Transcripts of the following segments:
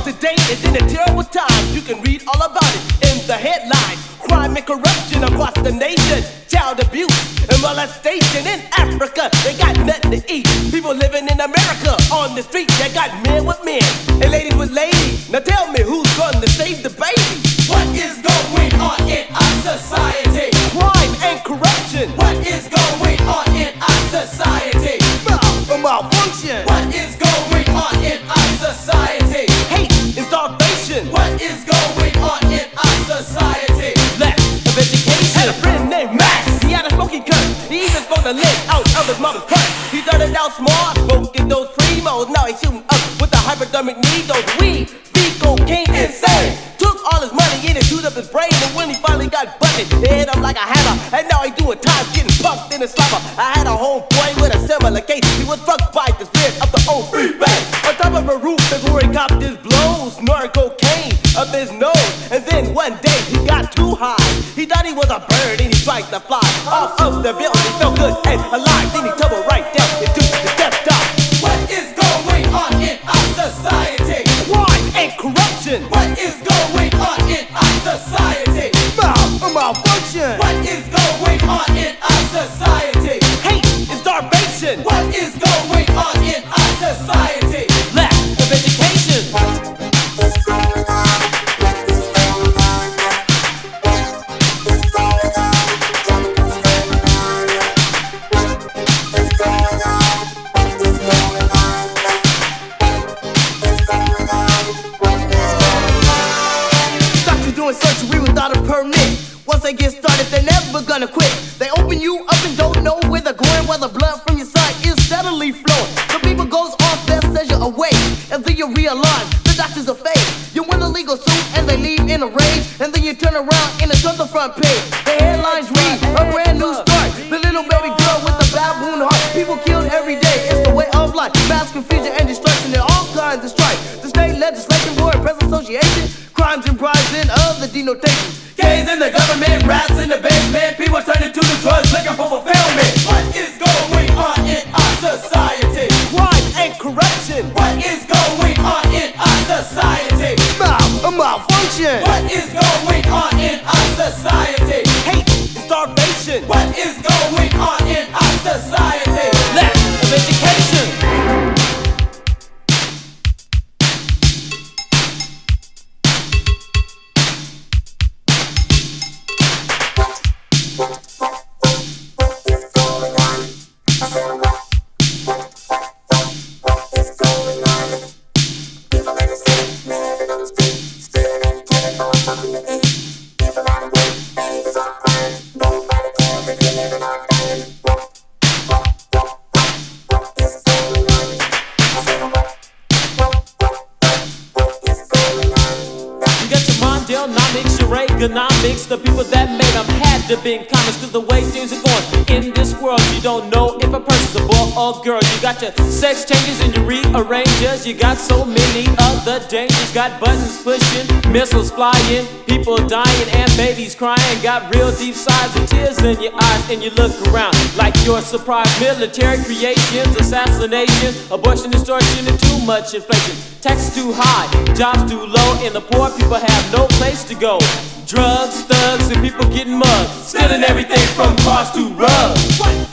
today is in a terrible time. You can read all about it in the headlines. Crime and corruption across the nation. Child abuse and molestation in Africa. They got nothing to eat. People living in America on the street. They got men with men and ladies with ladies. Now tell me who's going to save the baby? What is going on in our society? Crime and corruption. What is going on in our society? Malfunction. What is going on in our society? Hate and starvation. What is going on in our society? Lack of education. Had a friend named Max. He had a smoking gun. He even smoked a leg out of his mama's purse. He started out small, smoking those primos. Now he's shooting up with the hypodermic needles. Weed, speed, cocaine, insane. Took all his money and it chewed up his brain. And when he finally got busted, it hit him like a hammer. And now he doing time, getting punked in his slapper. I had a homeboy with a similar case. He was struck by the spirit of the old freeway. On top of a roof, the glory copped his blows, snorting cocaine up his nose. And then one day he got too high. He thought he was a bird and he tried to fly off of the building. Felt good and alive. Then he tumbled right down into the death dock. What is going on in our society? Crime and corruption. What is going on in our society? Malfunction. What is going on in our society? Hate and starvation. What is going on in our society? Lack of education. Doctors doing surgery without a permit. Once they get started, they're never gonna quit. They open you up and don't know where they're going, while the blood from your side is steadily flowing. Some people goes off their seizure away, and then you realize the doctors are fake. You win a legal suit and they leave in a rage, and then you turn around and it's on the front page. The headlines read a brand new start. The little baby girl with the baboon heart. People killed every day, it's the way of life. Mass confusion and destruction and all kinds of strife. The state legislation, board, press association, crimes and bribes and other denotations. Gangs in the government, rats in the basement. People turning to the drugs looking for fulfillment. What is going on in our society? Crime and corruption. What is going on in our society? Malfunction. What is going on in our society? Hate and starvation. What is going on in our society? Lack of education. Economics, the people that made them had to be in comics. Cause the way things are going in this world, you don't know if a person's a boy or girl. You got your sex changes and your rearrangers. You got so many other dangers. Got buttons pushing, missiles flying, people dying and babies crying. Got real deep sighs and tears in your eyes, and you look around like you're surprised. Military creations, assassinations, abortion, distortion, and too much inflation. Taxes too high, jobs too low, and the poor people have no place to go. Drugs, thugs, and people getting mugged, stealing everything from cars to rugs. What is?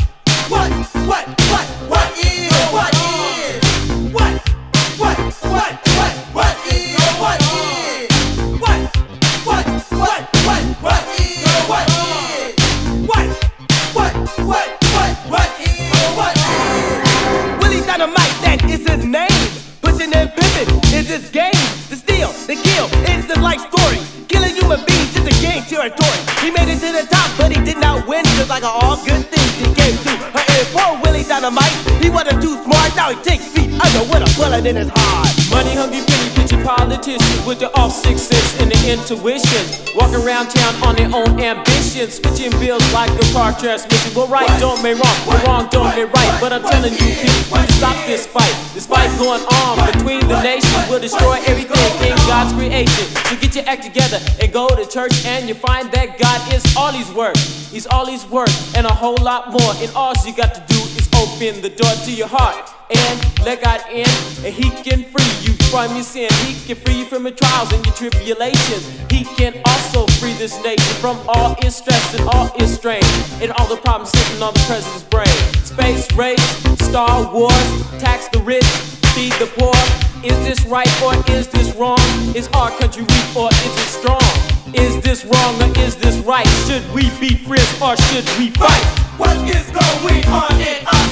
What is? What is? What is? What is? What is? What is? What is? What is? Willie Dynamite, that is his name. Pushing and pimping is his game. To steal, to kill, is his life story. Killing human beings is a game territory. He made it to the top, but he did not win. Just like all good things he gave to her. And poor Willie Dynamite, he wasn't too smart. Now he takes feet under with a bullet in his heart. Money hungry, penny pinching politicians with their off 6'6" and their intuitions. Walk around town on their own ambitions, switching bills like a car transmission. Well, right don't make wrong, but wrong don't make right. But I'm telling you, people, stop this fight. This fight going on between the nations will destroy everything in God's God's creation. So get your act together and go to church, and you find that God is all He's worth. He's all He's worth, and a whole lot more. And all you got to do is open the door to your heart and let God in, and He can free you from your sin. He can free you from your trials and your tribulations. He can also free this nation from all its stress and all its strain, and all the problems sitting on the president's brain. Space race, Star Wars, tax the rich, feed the poor. Is this right or is this wrong? Is our country weak or is it strong? Is this wrong or is this right? Should we be friends or should we fight? What is going on in our